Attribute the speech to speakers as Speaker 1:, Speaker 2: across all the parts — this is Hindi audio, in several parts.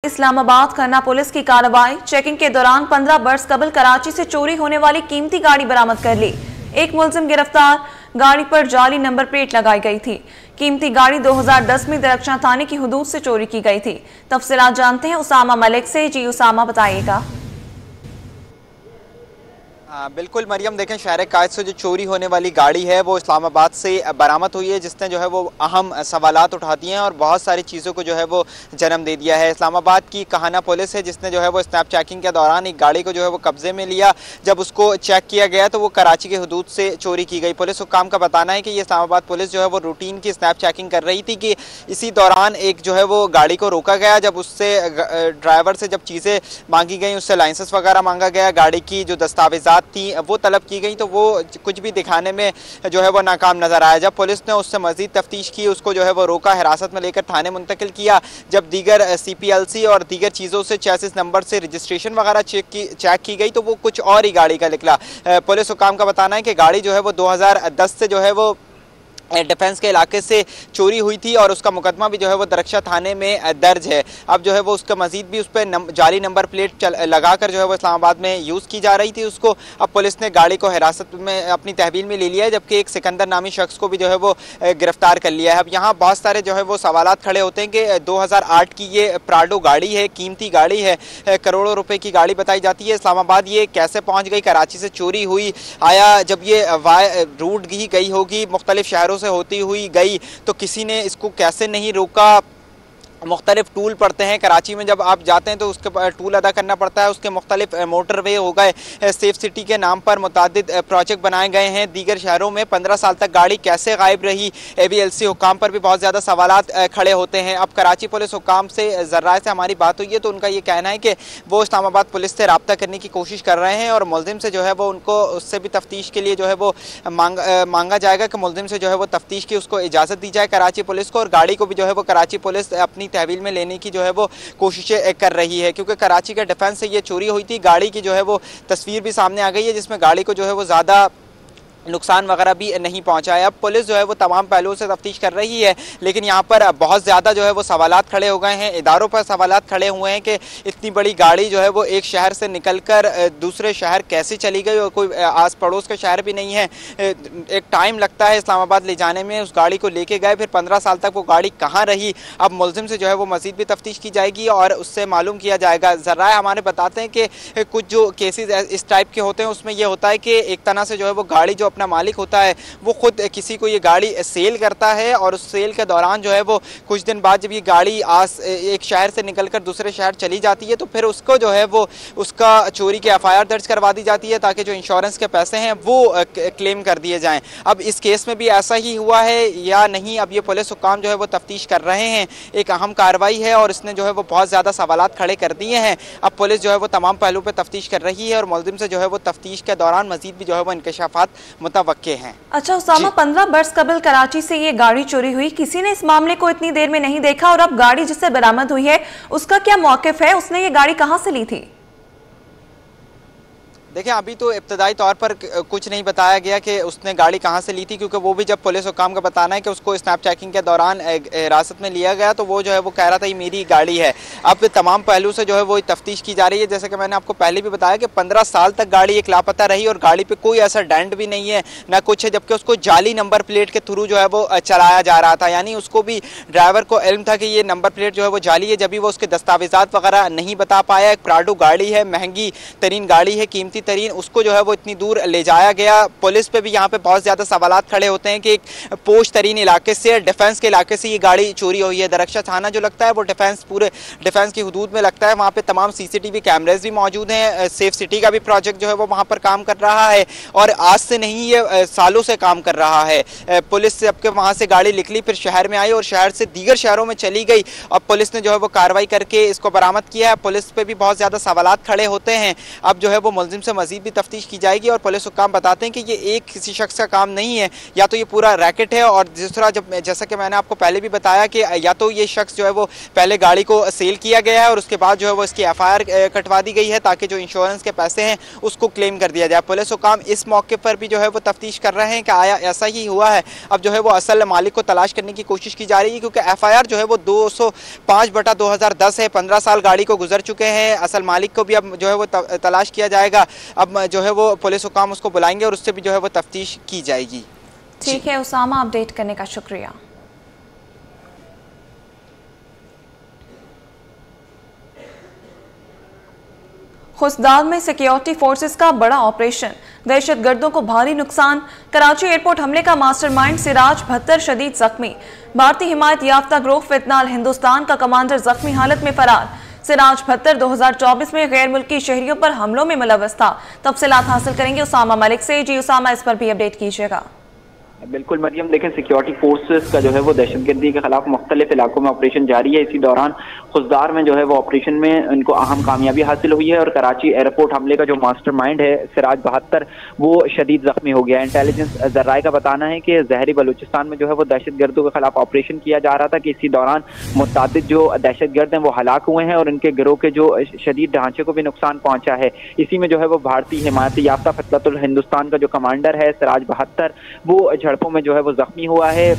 Speaker 1: इस्लामाबाद खन्ना पुलिस की कार्रवाई। चेकिंग के दौरान 15 बरस कबल कराची से चोरी होने वाली कीमती गाड़ी बरामद कर ली। एक मुलजिम गिरफ्तार। गाड़ी पर जाली नंबर प्लेट लगाई गई थी। कीमती गाड़ी 2010 में दरख्शां थाने की हुदूद से चोरी की गई थी। तफसीलात जानते हैं उसामा मलिक से। जी उसामा, बताइएगा।
Speaker 2: बिल्कुल मरियम, देखें शहर कायद से जो चोरी होने वाली गाड़ी है वो इस्लामाबाद से बरामद हुई है, जिसने जो है वो अहम सवालात उठा दिए हैं और बहुत सारी चीज़ों को जो है वो जन्म दे दिया है। इस्लामाबाद की कहाना पुलिस है जिसने जो है वो स्नैप चेकिंग के दौरान एक गाड़ी को जो है वो कब्जे में लिया। जब उसको चेक किया गया तो वो कराची के हुदूद से चोरी की गई। पुलिस हुक्काम का बताना है कि ये इस्लामाबाद पुलिस जो है वो रूटीन की स्नैप चेकिंग कर रही थी कि इसी दौरान एक जो है वो गाड़ी को रोका गया। जब उससे ड्राइवर से जब चीज़ें मांगी गई, उससे लाइसेंस वगैरह मांगा गया, गाड़ी की जो दस्तावेजात थी वो तलब की गई, तो वो कुछ भी दिखाने में जो है वो नाकाम नजर आया। जब पुलिस ने उससे मजीद तफ्तीश की, उसको जो है वो रोका, हिरासत में लेकर थाने मुंतकिल किया। जब दीगर CPLC और दीगर चीज़ों से चेसिस नंबर से रजिस्ट्रेशन वगैरह चेक की गई तो वो कुछ और ही गाड़ी का निकला। पुलिस हुक्काम का बताना है कि गाड़ी जो है वो 2010 से जो है वो डिफेंस के इलाके से चोरी हुई थी और उसका मुकदमा भी जो है वो दरख्शां थाने में दर्ज है। अब जो है वो उसका मजीद भी उस पर जाली नंबर प्लेट लगाकर जो है वो इस्लामाबाद में यूज़ की जा रही थी उसको। अब पुलिस ने गाड़ी को हिरासत में अपनी तहवील में ले लिया है, जबकि एक सिकंदर नामी शख्स को भी जो है वो गिरफ्तार कर लिया है। अब यहाँ बहुत सारे जो है वो सवालात खड़े होते हैं कि 2008 की ये प्राडो गाड़ी है, कीमती गाड़ी है, करोड़ों रुपए की गाड़ी बताई जाती है। इस्लामाबाद ये कैसे पहुँच गई, कराची से चोरी हुई, आया जब ये रूट ही गई होगी, मुख्तलिफ शहरों से होती हुई गई, तो किसी ने इसको कैसे नहीं रोका। मुख्तलिफ टूल पड़ते हैं कराची में, जब आप जाते हैं तो उसके टूल अदा करना पड़ता है। उसके मुख्तलिफ मोटरवे हो गए, सेफ सिटी के नाम पर मुतादिद प्रोजेक्ट बनाए गए हैं दीगर शहरों में। 15 साल तक गाड़ी कैसे गायब रही, ABLC हुक्काम पर भी बहुत ज़्यादा सवालात खड़े होते हैं। अब कराची पुलिस हुक्काम से ज़र्राए से हमारी बात हुई है तो उनका ये कहना है कि वो इस्लामाबाद पुलिस से रब्ता करने की कोशिश कर रहे हैं और मुलजिम से जो है वो उनको उससे भी तफ्तीश के लिए जो है वो मांगा जाएगा कि मुलजिम से जो है वो तफ्तीश की उसको इजाज़त दी जाए कराची पुलिस को, और गाड़ी को भी जो है वो कराची पुलिस अपनी तहवील में लेने की जो है वो कोशिशें कर रही है। क्योंकि कराची के डिफेंस से ये चोरी हुई थी, गाड़ी की जो है वो तस्वीर भी सामने आ गई है जिसमें गाड़ी को जो है वो ज़्यादा नुकसान वगैरह भी नहीं पहुंचा है। अब पुलिस जो है वो तमाम पहलुओं से तफ्तीश कर रही है, लेकिन यहाँ पर बहुत ज़्यादा जो है वो सवालात खड़े हो गए हैं, इदारों पर सवालात खड़े हुए हैं कि इतनी बड़ी गाड़ी जो है वो एक शहर से निकलकर दूसरे शहर कैसे चली गई और कोई आस पड़ोस का शहर भी नहीं है। एक टाइम लगता है इस्लामाबाद ले जाने में, उस गाड़ी को लेके गए, फिर 15 साल तक वो गाड़ी कहाँ रही। अब मुलजिम से जो है वो मज़ीद भी तफ्तीश की जाएगी और उससे मालूम किया जाएगा। ज़राए हमारे बताते हैं कि कुछ जो केसेस इस टाइप के होते हैं उसमें यह होता है कि एक तरह से जो है वो गाड़ी जो अपना मालिक होता है वो खुद किसी को ये गाड़ी सेल करता है और उस सेल के दौरान जो है वो कुछ दिन बाद जब ये गाड़ी एक शहर से निकलकर दूसरे शहर चली जाती है तो फिर उसको जो है वो उसका चोरी की FIR दर्ज करवा दी जाती है ताकि जो इंश्योरेंस के पैसे हैं वो क्लेम कर दिए जाएं। अब इस केस में भी ऐसा ही हुआ है या नहीं, अब ये पुलिस हुक्काम जो है वो तफ्तीश कर रहे हैं। एक अहम कार्रवाई है और इसने जो है वो बहुत ज़्यादा सवालात खड़े कर दिए हैं। अब पुलिस जो है वो तमाम पहलुओं पर तफ्तीश कर रही है और मुलजिम से जो है वो तफ्तीश के दौरान मजीद भी जो है वो इंकशाफात मुतवक्के हैं।
Speaker 1: अच्छा उसामा, 15 बरस कबल कराची से ये गाड़ी चोरी हुई, किसी ने इस मामले को इतनी देर में नहीं देखा और अब गाड़ी जिससे बरामद हुई है उसका क्या मौक़िफ़ है, उसने ये गाड़ी कहां से ली थी?
Speaker 2: देखिए अभी तो इब्तदाई तौर पर कुछ नहीं बताया गया कि उसने गाड़ी कहाँ से ली थी, क्योंकि वो भी जब पुलिस हुक्काम का बताना है कि उसको स्नैप चेकिंग के दौरान हिरासत में लिया गया तो वो जो है वो कह रहा था ये मेरी गाड़ी है। अब तमाम पहलू से जो है वो तफ्तीश की जा रही है। जैसे कि मैंने आपको पहले भी बताया कि 15 साल तक गाड़ी एक लापता रही और गाड़ी पर कोई ऐसा डेंट भी नहीं है ना कुछ है, जबकि उसको जाली नंबर प्लेट के थ्रू जो है वो चलाया जा रहा था। यानी उसको भी ड्राइवर को इल्म था कि ये नंबर प्लेट जो है वो जाली है, जब भी वो उसके दस्तावेजात वगैरह नहीं बता पाया। एक प्राडो गाड़ी है, महंगी तरीन गाड़ी है, कीमती तरीन, उसको जो है वो इतनी दूर ले जाया गया। पुलिस पे भी यहाँ पे बहुत ज़्यादा सवालात खड़े होते हैं कि एक पोश तरीन इलाके से, डिफेंस के इलाके से ये गाड़ी चोरी हुई है। दरख्शां थाना जो लगता है वो पूरे डिफेंस की हुदूद में लगता है। वहाँ पे तमाम CCTV कैमरेज भी मौजूद हैं। सेफ सिटी का भी प्रोजेक्ट जो है वो वहाँ पर काम कर रहा है और आज से नहीं ये सालों से काम कर रहा है। पुलिस से अब के वहाँ से गाड़ी निकली, फिर शहर में आई और शहर से दीगर शहरों में चली गई। अब पुलिस ने जो है वो कार्रवाई करके इसको बरामद किया है। पुलिस पे भी बहुत ज़्यादा सवालात खड़े होते हैं। अब जो है वो मुलजिम उनसे मजीद भी तफ्तीश की जाएगी। और पुलिस हुक्काम बताते हैं कि ये एक किसी शख्स का काम नहीं है, या तो ये पूरा रैकेट है, और दूसरा जैसा कि मैंने आपको पहले भी बताया कि या तो ये शख्स जो है वो पहले गाड़ी को सेल किया गया है और उसके बाद जो है वो इसकी FIR कटवा दी गई है ताकि जो इंश्योरेंस के पैसे हैं उसको क्लेम कर दिया जाए। पुलिस हुक्काम इस मौके पर भी जो है वो तफ्तीश कर रहे हैं कि आया ऐसा ही हुआ है। अब जो है वो असल मालिक को तलाश करने की कोशिश की जा रही है, क्योंकि FIR जो है वो 205/2010 है। 15 साल गाड़ी को गुजर चुके हैं। असल मालिक को भी अब जो है वो तलाश किया जाएगा। अब जो है वो पुलिस हुक्काम उसको बुलाएंगे और उससे भी जो है वो तफ्तीश की जाएगी।
Speaker 1: ठीक है उसामा, अपडेट करने का शुक्रिया। खुशदार में सिक्योरिटी फोर्सेस का बड़ा ऑपरेशन, दहशतगर्दों को भारी नुकसान। कराची एयरपोर्ट हमले का मास्टरमाइंड सिराज भत्तर शदीद जख्मी। भारतीय हिमायत याफ्ता ग्रोह फितनाल हिंदुस्तान का कमांडर जख्मी हालत में फरार। सिराज भत्तर 2024 में गैर मुल्की शहरियों पर हमलों में मुलव्वस था। तफसीलात हासिल करेंगे उसामा मलिक से। जी उसामा, इस पर भी अपडेट कीजिएगा।
Speaker 3: बिल्कुल मरियम, देखें सिक्योरिटी फोर्सेस का जो है वो दहशतगर्दी के खिलाफ मुख्तलिफ इलाकों में ऑपरेशन जारी है। इसी दौरान खुशदार में जो है वो ऑपरेशन में उनको अहम कामयाबी हासिल हुई है और कराची एयरपोर्ट हमले का जो मास्टरमाइंड है सिराज बहत्तर वो शदीद जख्मी हो गया है। इंटेलिजेंस जर्राए का बताना है कि जहरी बलूचिस्तान में जो है वो दहशतगर्दों के खिलाफ ऑपरेशन किया जा रहा था कि इसी दौरान मुतअद्दिद जो दहशतगर्द हैं वो हलाक हुए हैं और उनके गिरोह के जो शदीद ढांचे को भी नुकसान पहुंचा है। इसी में जो है वो भारतीय हिमायत याफ्ता फितनाल हिंदुस्तान का जो कमांडर है सिराज बहत्तर वो झड़पों में जो है वो जख्मी हुआ है।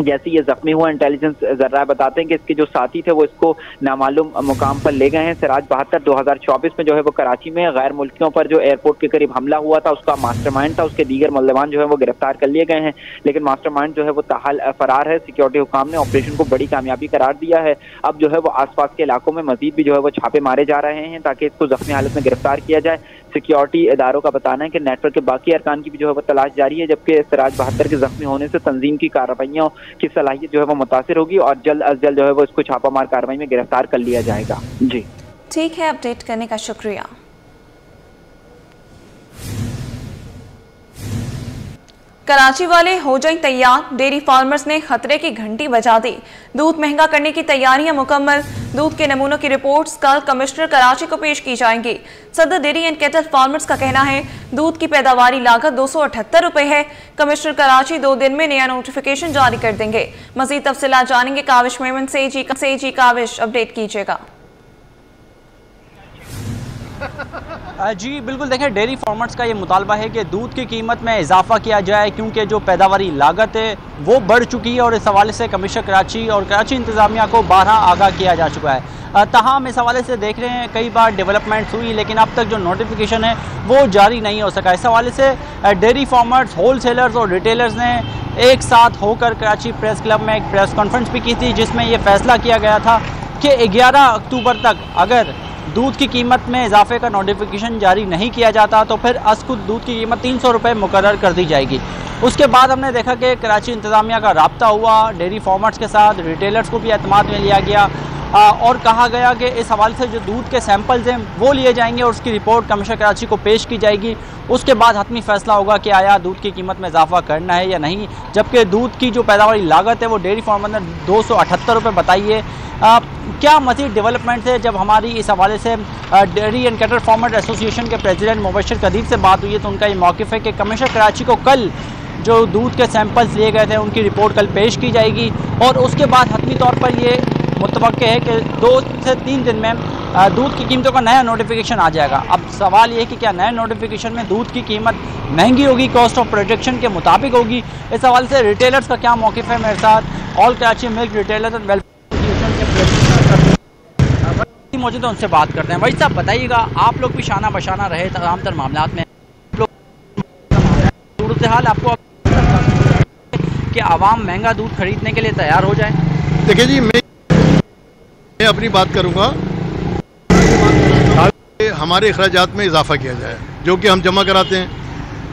Speaker 3: जैसे ये जख्मी हुआ, इंटेलिजेंस जर्राए बताते हैं कि इसके जो साथी थे वो इसको नामालूम मुकाम पर ले गए हैं। सिराज बहत्तर 2024 में जो है वो कराची में गैर मुल्कियों पर जो एयरपोर्ट के करीब हमला हुआ था उसका मास्टरमाइंड था। उसके दीगर मुल्ज़मान जो है वो गिरफ्तार कर लिए गए हैं, लेकिन मास्टरमाइंड जो है वो ताहाल फरार है। सिक्योरिटी हुकाम ने ऑपरेशन को बड़ी कामयाबी करार दिया है। अब जो है वो आसपास के इलाकों में मजीद भी जो है वो छापे मारे जा रहे हैं ताकि इसको जख्मी हालत में गिरफ्तार किया जाए। सिक्योरिटी इदारों का बताना है कि नेटवर्क के बाकी अरकान की भी जो है वो तलाश जारी है, जबकि सिराज बहत्तर के जख्मी होने से तंजीम की कार्रवाइयों की सलाहियत जो है वो मुतासिर होगी और जल्द अज जल्द जो है वो इसको छापामार कार्रवाई में गिरफ्तार कर लिया जाएगा। जी
Speaker 1: ठीक है, अपडेट करने का शुक्रिया। कराची वाले हो जाएं तैयार, डेयरी फार्मर्स ने खतरे की घंटी बजा दी। दूध महंगा करने की तैयारियां मुकम्मल। दूध के नमूनों की रिपोर्ट्स कल कमिश्नर कराची को पेश की जाएंगी। सदर डेयरी एंड कैटल फार्मर्स का कहना है दूध की पैदावारी लागत 278 रुपए है। कमिश्नर कराची 2 दिन में नया नोटिफिकेशन जारी कर देंगे। मजीद तफसीलात जानेंगे काविश मेमन से। जी काविश, अपडेट कीजिएगा।
Speaker 4: जी बिल्कुल, देखें डेयरी फार्मर्स का ये मुतालबा है कि दूध की कीमत में इजाफा किया जाए क्योंकि जो पैदावारी लागत है वो बढ़ चुकी है और इस हवाले से कमिश्नर कराची और कराची इंतज़ामिया को 12 आगाह किया जा चुका है। तमाम इस हवाले से देख रहे हैं कई बार डेवलपमेंट्स हुई लेकिन अब तक जो नोटिफिकेशन है वो जारी नहीं हो सका। इस हवाले से डेयरी फार्मर्स, होलसेलर्स और रिटेलर्स ने एक साथ होकर कराची प्रेस क्लब में एक प्रेस कॉन्फ्रेंस भी की थी जिसमें ये फैसला किया गया था कि 11 अक्टूबर तक अगर दूध की कीमत में इजाफे का नोटिफिकेशन जारी नहीं किया जाता तो फिर असकुद दूध की कीमत 300 रुपये मुकर्रर कर दी जाएगी। उसके बाद हमने देखा कि कराची इंतज़ामिया का राब्ता हुआ डेयरी फार्मर्स के साथ, रिटेलर्स को भी एतमाद में लिया गया और कहा गया कि इस हवाले से जो दूध के सैंपल्स हैं वो लिए जाएंगे और उसकी रिपोर्ट कमिश्नर कराची को पेश की जाएगी। उसके बाद हतमी फैसला होगा कि आया दूध की कीमत में इजाफा करना है या नहीं। जबकि दूध की जो पैदावारी लागत है वो डेयरी फार्मर ने 278 रुपये बताई है। क्या मज़ीद डेवलपमेंट है? जब हमारी इस हवाले से dairy and cattle farmer association के प्रेसिडेंट मुबशर कदीर से बात हुई है तो उनका ये मौक़िफ़ है कि कमिश्नर कराची को कल जो दूध के सैंपल्स लिए गए थे उनकी रिपोर्ट कल पेश की जाएगी और उसके बाद हतमी तौर पर ये मुतवक्के है कि 2 से 3 दिन में दूध की कीमतों का नया नोटिफिकेशन आ जाएगा। अब सवाल ये है कि क्या नए नोटिफिकेशन में दूध की कीमत महंगी होगी, कॉस्ट ऑफ प्रोडक्शन के मुताबिक होगी? इस हवाले से रिटेलर्स का क्या मौक़िफ़ है? मेरे साथ all Karachi milk retailers and welfare मौजूद है, उनसे बात करते हैं। भाई साहब बताइएगा, आप लोग भी शाना बशाना रहे तमाम तर मामला में, सूरत हाल आपको कि आवाम महंगा दूध खरीदने के लिए तैयार हो जाए?
Speaker 5: देखिए जी, मैं अपनी बात करूंगा, हमारे अखराजात में इजाफा किया जाए जो कि हम जमा कराते हैं।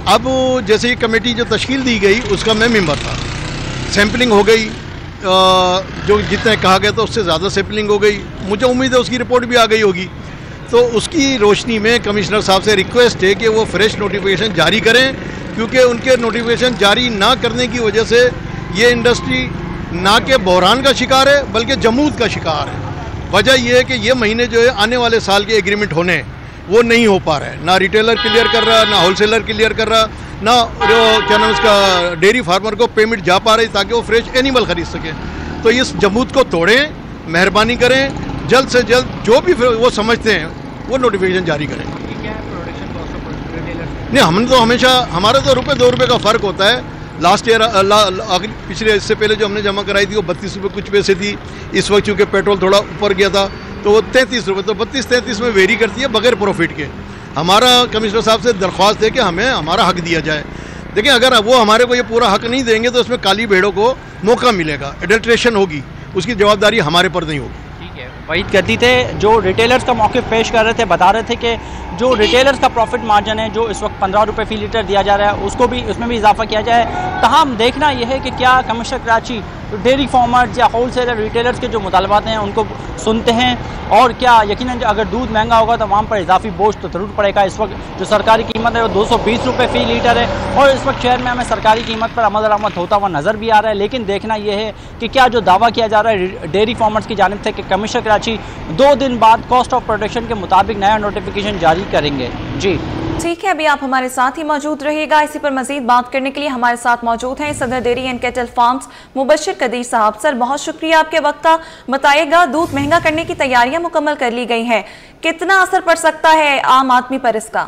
Speaker 5: अब जैसे ये कमेटी जो तश्कील दी गई उसका मैं मेंबर था, सैम्पलिंग हो गई, जो जितने कहा गया था उससे ज़्यादा सैम्पलिंग हो गई। मुझे उम्मीद है उसकी रिपोर्ट भी आ गई होगी। तो उसकी रोशनी में कमिश्नर साहब से रिक्वेस्ट है कि वो फ्रेश नोटिफिकेशन जारी करें क्योंकि उनके नोटिफिकेशन जारी ना करने की वजह से ये इंडस्ट्री ना के बहरान का शिकार है बल्कि जमूद का शिकार है। वजह यह है कि ये महीने जो है आने वाले साल के एग्रीमेंट होने, वो नहीं हो पा रहा है। ना रिटेलर क्लियर कर रहा, ना होलसेलर क्लियर कर रहा, ना क्या नाम उसका डेयरी फार्मर को पेमेंट जा पा रही ताकि वो फ्रेश एनिमल खरीद सके। तो इस जमूत को तोड़ें, मेहरबानी करें, जल्द से जल्द जो भी वो समझते हैं वो नोटिफिकेशन जारी करें। नहीं, हमने तो हमेशा, हमारा तो ₹2 का फ़र्क होता है। लास्ट ईयर पिछले, इससे पहले जो हमने जमा कराई थी वो ₹32 कुछ पैसे थी। इस वक्त चूँकि पेट्रोल थोड़ा ऊपर गया था तो वो ₹33, तो 32-33 में वेरी करती है बगैर प्रॉफिट के। हमारा कमिश्नर साहब से दरख्वास्त है कि हमें हमारा हक दिया जाए। देखिए, अगर वो हमारे को ये पूरा हक नहीं देंगे तो उसमें काली भेड़ों को मौका मिलेगा, एडल्ट्रेशन होगी, उसकी जवाबदारी हमारे पर नहीं होगी।
Speaker 4: वहीद करती थे जो रिटेलर्स का मौक़िफ़ पेश कर रहे थे, बता रहे थे कि जो रिटेलर्स का प्रॉफिट मार्जिन है जो इस वक्त ₹15 फ़ी लीटर दिया जा रहा है उसको भी, उसमें भी इजाफा किया जाए। तमाम देखना यह है कि क्या कमिश्नर कराची डेयरी फार्मर्स या होलसेलर रिटेलर्स के जो मुतालबात हैं उनको सुनते हैं, और क्या यकीनन अगर दूध महंगा होगा तो वहाँ पर इजाफी बोझ तो ज़रूर पड़ेगा। इस वक्त जो सरकारी कीमत है वो ₹220 फ़ी लीटर है और इस वक्त शहर में हमें सरकारी कीमत पर अमल दरामद होता हुआ नज़र भी आ रहा है। लेकिन देखना यह है कि क्या जो दावा किया जा रहा है डेयरी फार्मर्स की जानिब से कि कमिश्नर कराची 2 दिन बाद कॉस्ट ऑफ प्रोडक्शन के मुताबिक नया नोटिफिकेशन जारी करेंगे। जी
Speaker 1: ठीक है, अभी आप हमारे साथ ही मौजूद रहिएगा। इसी पर मजीद बात करने के लिए हमारे साथ मौजूद हैं Sadar dairy and cattle farms Mubashir Qadeer साहब। सर, बहुत शुक्रिया आपके वक्त का। बताइएगा, दूध महंगा करने की तैयारियां मुकम्मल कर ली गई हैं, कितना असर पड़ सकता है आम आदमी पर इसका?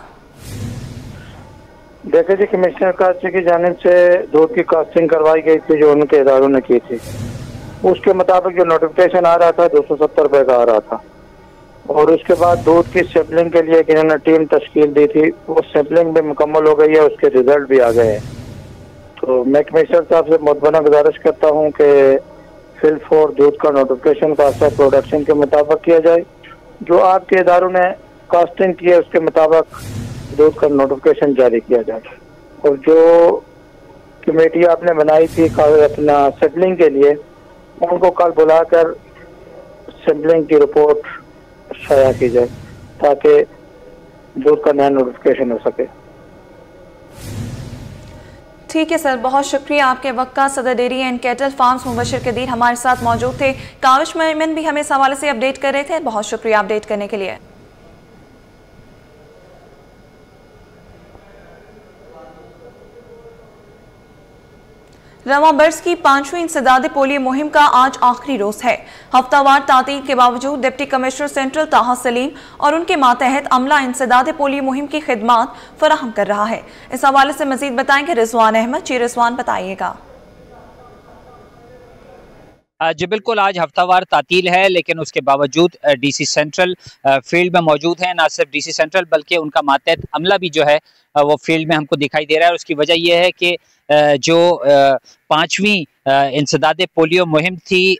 Speaker 6: देखिए जी, कमिश्नर कराची की जानिब से दूध की कास्टिंग करवाई गई थी जो उनके इदारों ने की थी, उसके मुताबिक जो नोटिफिकेशन आ रहा था ₹270 का आ रहा था। और उसके बाद दूध की सैम्पलिंग के लिए इन्होंने टीम तश्कील दी थी, वो सैम्पलिंग भी मुकम्मल हो गई है, उसके रिजल्ट भी आ गए हैं। तो मैं कमिश्नर साहब से मुतमना गुजारिश करता हूँ कि फिल फॉर दूध का नोटिफिकेशन कास्ट ऑफ प्रोडक्शन के मुताबिक किया जाए, जो आपके इदारों ने कास्टिंग की है उसके मुताबिक दूध का नोटिफिकेशन जारी किया जाए। और जो कमेटी आपने बनाई थी अपना सैम्पलिंग के लिए, उनको कल बुलाकर सैम्पलिंग की रिपोर्ट शाया की जाए ताकि दूध का नया नोटिफिकेशन हो सके।
Speaker 1: ठीक है सर, बहुत शुक्रिया आपके वक्त का। Sadar dairy and cattle farms Mubashir Qadeer हमारे साथ मौजूद थे। काविश मोमिन भी हमें इस हवाले से अपडेट कर रहे थे। बहुत शुक्रिया अपडेट करने के लिए। रवां बर्स की 5वीं इंसदाद पोलियो मुहिम का आज आखिरी रोज है। हफ्तावार तातील के बावजूद डिप्टी कमिश्नर सेंट्रल ताहा सलीम और उनके मातहत अमला इंसदाद पोलियो मुहिम की खिदमात फराहम कर रहा है। इस हवाले से मजीद बताएंगे रिजवान अहमद। जी रिजवान, बताइएगा।
Speaker 7: जी बिल्कुल, आज हफ्तावार तातील है लेकिन उसके बावजूद डीसी सेंट्रल फील्ड में मौजूद है। ना सिर्फ डीसी सेंट्रल बल्कि उनका मातहत अमला भी जो है वो फील्ड में हमको दिखाई दे रहा है। उसकी वजह यह है कि जो 5वीं इंसदाद पोलियो मुहिम थी,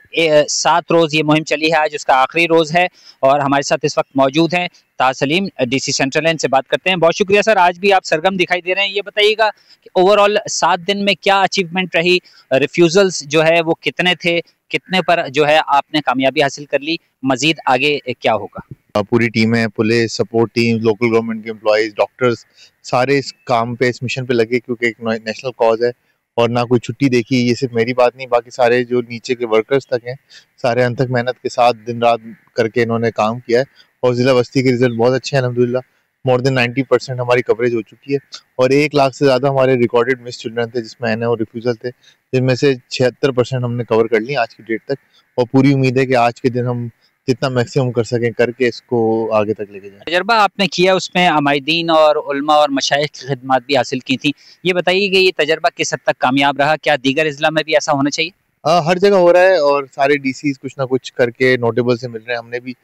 Speaker 7: 7 रोज़ ये मुहिम चली है, आज उसका आखिरी रोज़ है। और हमारे साथ इस वक्त मौजूद हैं ताहा सलीम, डीसी सेंट्रल, इनसे बात करते हैं। बहुत शुक्रिया सर, आज भी आप सरगर्म दिखाई दे रहे हैं। ये बताइएगा कि ओवरऑल 7 दिन में क्या अचीवमेंट रही, रिफ्यूज़ल्स जो है वो कितने थे, कितने पर जो है आपने कामयाबी हासिल कर ली, मजीद आगे क्या होगा?
Speaker 8: पूरी टीम है, police support team, local government के एम्प्लॉयज़, डॉक्टर्स, सारे इस काम पे, इस मिशन पे लगे क्योंकि एक नेशनल कॉज है और ना कोई छुट्टी देखी। ये सिर्फ मेरी बात नहीं, बाकी सारे जो नीचे के वर्कर्स तक हैं, सारे अंत तक मेहनत के साथ दिन रात करके इन्होंने काम किया है। और ज़िला बस्ती के रिजल्ट बहुत अच्छे हैं अल्हम्दुलिल्लाह। मोर देन 90% हमारी कवरेज हो चुकी है और 1 लाख से ज़्यादा हमारे रिकॉर्डेड मिस चिल्ड्रन थे जिसमें एन और रिफ्यूज़ल थे, जिनमें से 76% हमने कवर कर ली आज की डेट तक। और पूरी उम्मीद है कि आज के दिन हम जितना मैक्सिमम कर सकें करके इसको आगे तक लेके जाएं।
Speaker 7: तजर्बा आपने किया, उसमें अमायदीन और उलमा और मशाइख की खिदमत भी हासिल की थी। ये बताइए कि ये तजर्बा किस हद तक कामयाब रहा? क्या दीगर अजला में भी ऐसा होना चाहिए?
Speaker 8: हर जगह हो रहा है और सारे डीसीज कुछ ना कुछ करके नोटेबल से मिल रहे हैं। हमने भी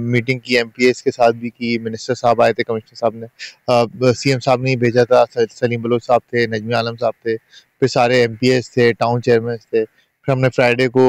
Speaker 8: मीटिंग की, एमपीएस के साथ भी की, मिनिस्टर साहब आए थे, कमिश्नर साहब ने, सीएम साहब ने ही भेजा था, सलीम बलोच साहब थे, नजमी आलम साहब थे, फिर सारे एमपीएस थे, टाउन चेयरमैन थे। फिर हमने फ्राइडे को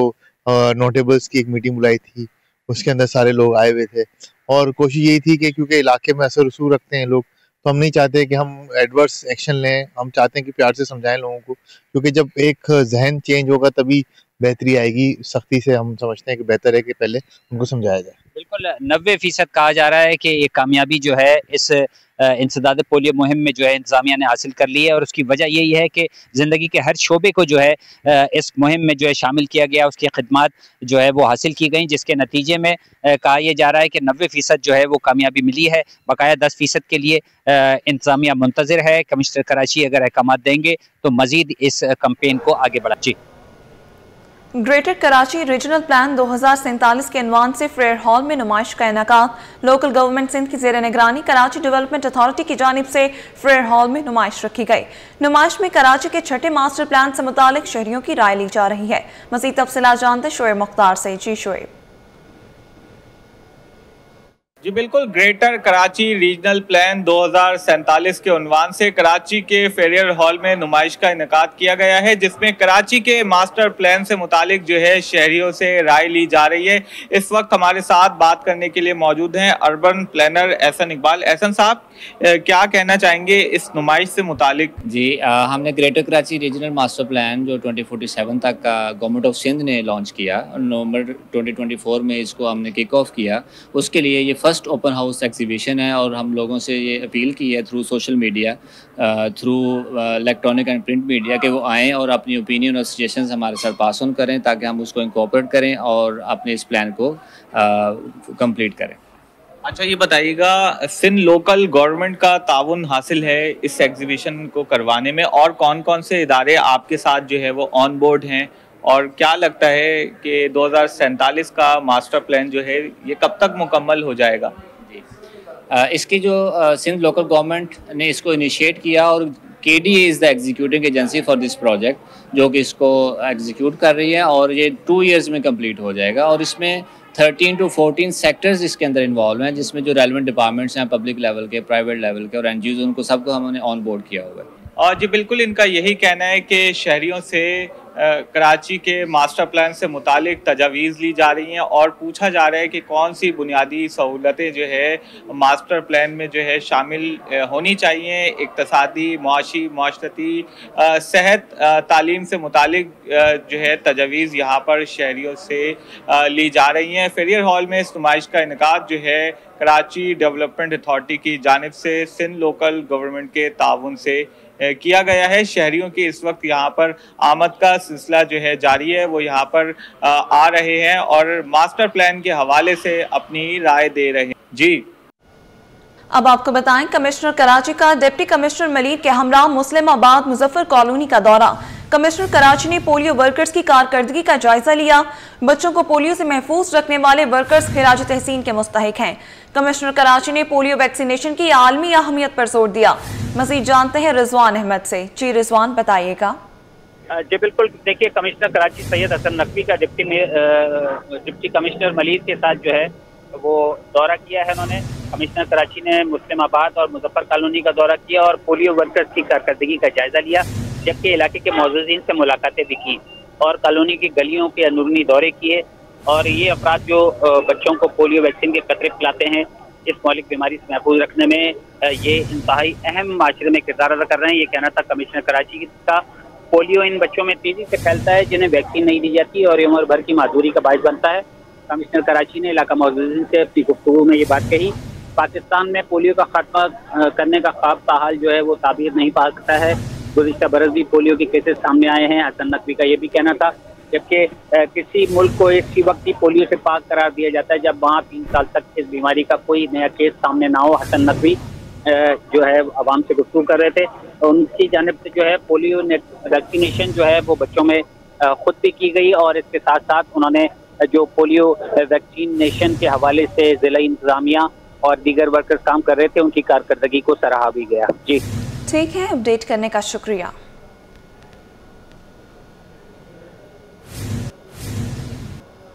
Speaker 8: नोटेबल्स की एक मीटिंग बुलाई थी, उसके अंदर सारे लोग आए हुए थे और कोशिश यही थी कि क्योंकि इलाके में असर रसूख रखते हैं लोग, तो हम नहीं चाहते कि हम एडवर्स एक्शन लें। हम चाहते हैं कि प्यार से समझाएं लोगों को, क्योंकि जब एक जहन चेंज होगा तभी बेहतरी आएगी। सख्ती से हम समझते हैं कि बेहतर है कि पहले उनको समझाया जाए।
Speaker 7: बिल्कुल 90% कहा जा रहा है कि ये कामयाबी जो है इस इंसदाद पोलियो मुहिम में जो है इंतजामिया ने हासिल कर ली है, और उसकी वजह यही है कि ज़िंदगी के हर शोबे को जो है इस मुहिम में जो है शामिल किया गया, उसकी खिदमत जो है वो हासिल की गई, जिसके नतीजे में कहा यह जा रहा है कि 90% जो है वो कामयाबी मिली है। बकाया 10% के लिए इंतजामिया मुंतज़िर है। कमिश्नर कराची अगर अहकाम देंगे तो मज़ीद इस कैंपेन को आगे बढ़ा। जी,
Speaker 1: ग्रेटर कराची रीजनल प्लान 2047 के अनवान से फ्रेयर हॉल में नुमाइश का इनेकाद। लोकल गवर्नमेंट सिंध की ज़ेर निगरानी कराची डेवलपमेंट अथॉरिटी की जानिब से फ्रेयर हॉल में नुमाइश रखी गई। नुमाइश में कराची के छठे मास्टर प्लान से मुतालिक शहरियों की राय ली जा रही है। मज़ीद तफसीलात जानते शोएब मुख्तार से। जी शोएब।
Speaker 9: जी बिल्कुल, ग्रेटर कराची रीजनल प्लान 2047 के उन्वान से कराची के फेरियर हॉल में नुमाइश का इनेकाद किया गया है, जिसमें कराची के मास्टर प्लान से मुतालिक जो है शहरियों से राय ली जा रही है। इस वक्त हमारे साथ बात करने के लिए मौजूद हैं अर्बन प्लानर एहसन इकबाल। एहसन साहब, क्या कहना चाहेंगे इस नुमाइश से मुतालिक?
Speaker 10: जी, हमने greater Karachi regional master plan जो 2047 तक का गवर्नमेंट ऑफ सिंध ने लॉन्च किया, नवंबर 2024 में इसको हमने किक ऑफ किया। उसके लिए ये फर्स्ट ओपन हाउस एग्जीबिशन है, और हम लोगों से ये अपील की है through social media, through electronic and print media, कि वो आएँ और अपनी ओपिनियन और सजेशंस हमारे साथ पास ऑन करें, ताकि हम उसको इंकॉर्पोरेट करें और अपने इस प्लान को कंप्लीट करें।
Speaker 9: अच्छा, ये बताइएगा, सिंध लोकल गवर्नमेंट का ताउन हासिल है इस एग्जीबिशन को करवाने में, और कौन कौन से इदारे आपके साथ जो है वो ऑन बोर्ड हैं, और क्या लगता है कि 2047 का मास्टर प्लान जो है ये कब तक मुकम्मल हो जाएगा?
Speaker 10: इसकी जो सिंध लोकल गवर्नमेंट ने इसको इनिशिएट किया, और KDA is the executing agency for this project, जो कि इसको एग्जीक्यूट कर रही है, और ये 2 ईयर्स में कंप्लीट हो जाएगा। और इसमें 13 to 14 सेक्टर्स इसके अंदर इन्वॉल्व हैं, जिसमें जो रेलेवेंट डिपार्टमेंट्स हैं, पब्लिक लेवल के, प्राइवेट लेवल के और NGOs, उनको सबको हमने ऑन बोर्ड किया हुआ है।
Speaker 9: और जी बिल्कुल, इनका यही कहना है कि शहरियों से कराची के मास्टर प्लान से मुतालिक तजावीज़ ली जा रही हैं, और पूछा जा रहा है कि कौन सी बुनियादी सहूलतें जो है मास्टर प्लान में जो है शामिल होनी चाहिए। इक़्तिसादी, मुआशी, माशरती, सेहत, तालीम से मुतालिक जो है तजावीज़ यहाँ पर शहरियों से ली जा रही हैं। फेरियर हॉल में इस नुमाइश का इनेकाद जो है कराची डेवलपमेंट अथॉरिटी की जानिब से सिंध लोकल गवर्नमेंट के ताउन से किया गया है। शहरियों की इस वक्त यहाँ पर आमद का सिलसिला जो है जारी है, वो यहाँ पर आ रहे हैं और मास्टर प्लान के हवाले से अपनी राय दे रहे हैं। जी,
Speaker 1: अब आपको बताएं, कमिश्नर कराची का डिप्टी कमिश्नर मलिक के हमरा मुस्लिमाबाद मुजफ्फर कॉलोनी का दौरा। कमिश्नर कराची ने पोलियो वर्कर्स की कारकर्दगी का जायजा लिया। बच्चों को पोलियो से महफूज रखने वाले वर्कर्स खिराज तहसीन के मुस्तहिक हैं। कमिश्नर कराची ने पोलियो वैक्सीनेशन की आलमी अहमियत पर जोर दिया। मजीद जानते हैं रिजवान अहमद से। जी रिजवान, बताइएगा।
Speaker 11: जी बिल्कुल, देखिए, कमिश्नर कराची सैयद हसन नकवी का डिप्टी कमिश्नर मलिक के साथ जो है वो दौरा किया है उन्होंने। कमिश्नर कराची ने मुस्लिमाबाद और मुजफ्फर कॉलोनी का दौरा किया और पोलियो वर्कर्स की कारकर्दगी का जायजा लिया, जबकि इलाके के मौजूदीन से मुलाकातें भी की और कॉलोनी की गलियों के अंदरूनी दौरे किए। और ये अफराद जो बच्चों को पोलियो वैक्सीन के कतरे पिलाते हैं, इस मौलिक बीमारी से महफूज रखने में ये इंतहाई अहम माशरे में किरदार अदा कर रहे हैं। ये कहना था कमिश्नर कराची का। पोलियो इन बच्चों में तेजी से फैलता है जिन्हें वैक्सीन नहीं दी जाती और ये उम्र भर की माजूरी का बायस बनता है। कमिश्नर कराची ने इलाका मौजूदीन से अपनी गुफ्तगू में ये बात कही। पाकिस्तान में पोलियो का खात्मा करने का ख्वाब ताहाल जो है वो ताबीर नहीं पा सकता है। गुज़िश्ता बरस भी पोलियो के केसेस सामने आए हैं। हसन नकवी का ये भी कहना था, जबकि किसी मुल्क को इसी वक्त ही पोलियो से पाक करार दिया जाता है जब वहाँ 3 साल तक इस बीमारी का कोई नया केस सामने ना हो। हसन नकवी जो है अवाम से गुफ्तगू कर रहे थे। उनकी जानिब से जो है पोलियो वैक्सीनेशन जो है वो बच्चों में खुद भी की गई और इसके साथ साथ उन्होंने जो पोलियो वैक्सीनेशन के हवाले से ज़िला इंतजामिया और दीगर वर्कर्स काम कर रहे थे उनकी कारकर्दगी को सराहा भी गया। जी
Speaker 1: ठीक है, अपडेट करने का शुक्रिया।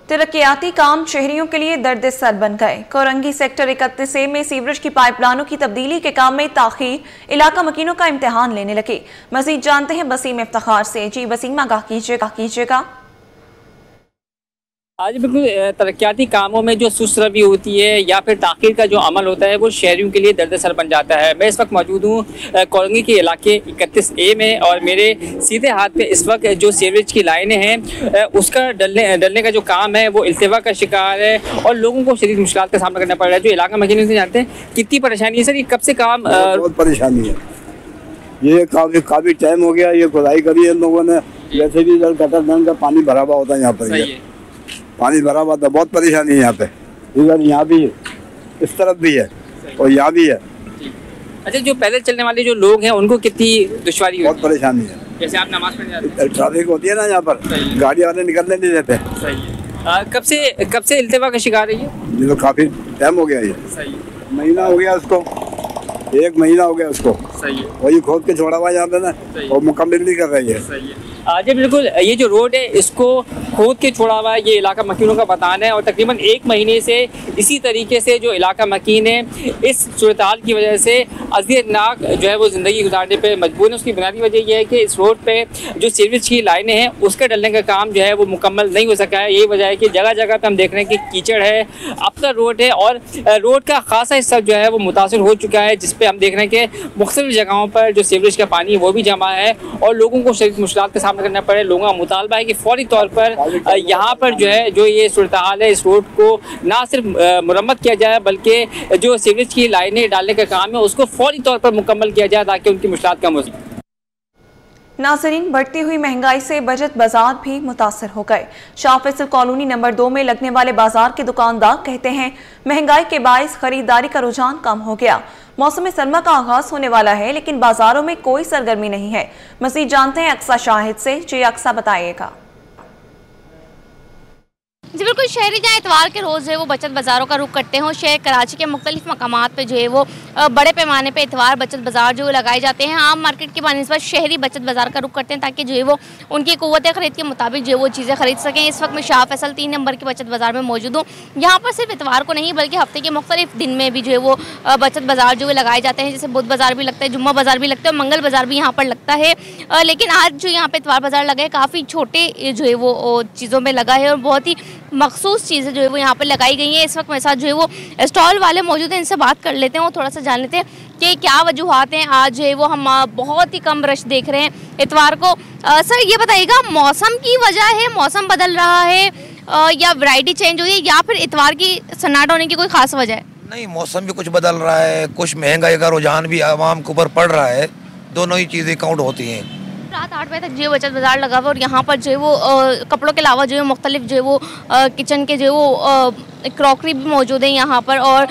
Speaker 1: तरक्याती काम शहरियों के लिए दर्द सर बन गए। कोरंगी सेक्टर 31A में सीवरेज की पाइपलाइनों की तब्दीली के काम में ताखीर, इलाका मकीनों का इम्तिहान लेने लगे। मजीद जानते हैं वसीम इफ्तिखार से। जी वसीम, आगाह कीजिएगा।
Speaker 10: आज बिल्कुल तरक्याती कामों में जो सुस्त रवि होती है या फिर ताख़ीर का जो अमल होता है वो शहरियों के लिए दर्द-ए-सर बन जाता है। मैं इस वक्त मौजूद हूँ कॉलोनी के इलाके 31A में और मेरे सीधे हाथ पे इस वक्त जो सीवरेज की लाइनें हैं उसका डलने का जो काम है वो इल्तिवा का शिकार है और लोगों को शदीद मुश्किलात का सामना करना पड़ रहा है। जो इलाका मकीनों से जानते हैं कितनी परेशानी है सर, ये कब से काम?
Speaker 12: बहुत परेशानी है, ये काफ़ी टाइम हो गया, ये खुदाई करी है लोगों ने। वैसे भी गटर का पानी भरा हुआ होता है यहाँ पर, पानी भरा हुआ था, बहुत परेशानी है यहाँ पे। इधर यहाँ भी है, इस तरफ भी है और यहाँ भी है।
Speaker 10: अच्छा, जो पैदल चलने वाले जो लोग हैं उनको कितनी दुश्वारी
Speaker 12: बहुत परेशानी है।
Speaker 10: जैसे आप नमाज पढ़ने जाते हैं,
Speaker 12: ट्रैफिक होती है ना यहाँ पर, गाड़ी वाले निकलने नहीं देते।
Speaker 10: सही है। कब से इल्तिवा का शिकार है ये?
Speaker 12: तो काफी टाइम हो गया ये।
Speaker 10: सही है।
Speaker 12: महीना हो गया उसको, 1 महीना हो गया उसको।
Speaker 10: सही है।
Speaker 12: वही खोद के छोड़ा हुआ यहाँ पे ना, और मुकम्मल नहीं कर रही है।
Speaker 10: सही है। जी बिल्कुल, ये जो रोड है इसको खोद के छोड़ा हुआ है, ये इलाका मकीनों का बतान है और तकरीबन 1 महीने से इसी तरीके से जो इलाका मकीन है इस सूरत हाल की वजह से अज़ियतनाक जो है वो ज़िंदगी गुजारने पे मजबूर है। उसकी बुनियादी वजह यह है कि इस रोड पे जो सीवरेज की लाइनें हैं उसके डलने का काम जो है वो मुकम्मल नहीं हो सका है। यही वजह है कि जगह जगह पर हम देख रहे हैं कि कीचड़ है, अब तक रोड है और रोड का खासा हिस्सा जो है वो मुतासर हो चुका है, जिस पे हम देख रहे हैं कि मुख्तलिफ जगहों पर जो सीवरेज का पानी है वो भी जमा है और लोगों को शदीद मुश्किलात का सामना करना पड़े। लोगों का मुतालबा है कि फौरी तौर पर यहाँ पर जो है जो ये सूरत हाल है इस रोड को ना सिर्फ मुरम्मत किया जाए बल्कि जो सीवरेज की लाइनें डालने का काम है उसको फौरी तौर पर मुकम्मल किया जाए ताकि उनकी मुश्किलात कम हो सके।
Speaker 1: नाज़रीन, बढ़ती हुई महंगाई से बचत बाजार भी मुतासर हो गए। शाह फैसल कॉलोनी नंबर 2 में लगने वाले बाजार के दुकानदार कहते हैं महंगाई के बाइस खरीदारी का रुझान कम हो गया। मौसम सरमा का आगाज होने वाला है लेकिन बाजारों में कोई सरगर्मी नहीं है। मज़ीद जानते हैं अक्सा शाहिद से। जी अक्सा, बताइएगा।
Speaker 13: जी बिल्कुल, शहरी जहाँ इतवार के रोज़ है वो बचत बाज़ारों का रुख करते हैं और शहर कराची के मुख्तलिफ मकामात पे जो है वो बड़े पैमाने पे इतवार बचत बाज़ार जो लगाए जाते हैं। आम मार्केट के बनस्बत शहरी बचत बाज़ार का रुख करते हैं ताकि जो है वो उनकी क़ुव्वत ख़रीद के मुताबिक जो है वो चीज़ें खरीद सकें। इस वक्त मैं शाह फैसल 3 नंबर के बचत बाज़ार में मौजूद हूँ। यहाँ पर सिर्फ इतवार को नहीं बल्कि हफ्ते के मुख्तलिफ दिन में भी जो है वो बचत बाज़ार जो है लगाए जाते हैं। जैसे बुध बाज़ार भी लगता है, जुम्मा बाज़ार भी लगता है और मंगल बाज़ार भी यहाँ पर लगता है। लेकिन आज जो यहाँ पर इतवार बाज़ार लगा है काफ़ी छोटे जो है वो चीज़ों में लगा है और बहुत ही मखसूस चीज़ें जो है वो यहाँ पर लगाई गई हैं। इस वक्त मेरे साथ जो है वो स्टॉल वाले मौजूद हैं, इनसे बात कर लेते हैं और थोड़ा सा जान लेते हैं कि क्या वजूहात हैं। आज जो है वो हम बहुत ही कम रश देख रहे हैं इतवार को। सर ये बताइएगा, मौसम की वजह है, मौसम बदल रहा है या वैरायटी चेंज हुई है या फिर इतवार की सन्नाट होने की कोई ख़ास वजह है?
Speaker 14: नहीं, मौसम भी कुछ बदल रहा है, कुछ महंगाई का रुझान भी आवाम के ऊपर पड़ रहा है, दोनों ही चीज़ें काउंट होती हैं।
Speaker 13: रात 8 बजे तक जो बचत बाज़ार लगा हुआ और यहाँ पर जो है वो कपड़ों के अलावा जो है मुख्तलिफ जो है वो किचन के जो है वो क्रॉकरी भी मौजूद है यहाँ पर और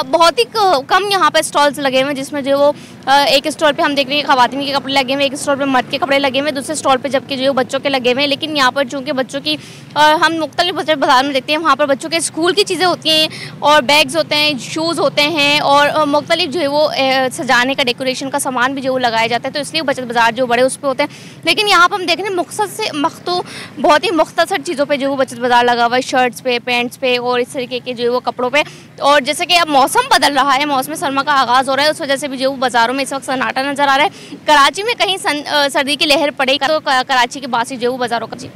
Speaker 13: बहुत ही कम यहाँ पर स्टॉल्स लगे हुए हैं जिसमें जो है वो एक स्टॉल पे हम देख रहे हैं ख़वातीन के कपड़े लगे हुए, एक स्टॉल पे मर्द के कपड़े लगे हुए, दूसरे स्टॉल पे जबकि जो है बच्चों के लगे हुए हैं। लेकिन यहाँ पर चूँकि बच्चों की हम मुख्तलिफ बचत बाज़ार में देखते हैं वहाँ पर बच्चों के स्कूल की चीज़ें होती हैं और बैग्स होते हैं, शूज़ होते हैं और मुख्तलिफ जो है वो सजाने का डेकोरेशन का सामान भी जो वो लगाया जाता है, तो इसलिए बचत बाज़ार जो बड़े उस पर होते हैं। लेकिन यहाँ पर हम देख रहे हैं बहुत ही मुख्तसर चीज़ों पर जो वो बचत बाज़ार लगा हुआ है, शर्ट्स पे, पैंट्स पे और इस तरीके के जो है वो कपड़ों पे। और जैसे कि अब मौसम बदल रहा है, मौसम सरमा का आगाज़ हो रहा है, उस वजह से भी जो बाज़ारों में इस वक्त सन्नाटा नज़र आ रहा है। कराची में कहीं सर्दी की लहर पड़ेगी तो कराची के बासी जो बाज़ारों का जी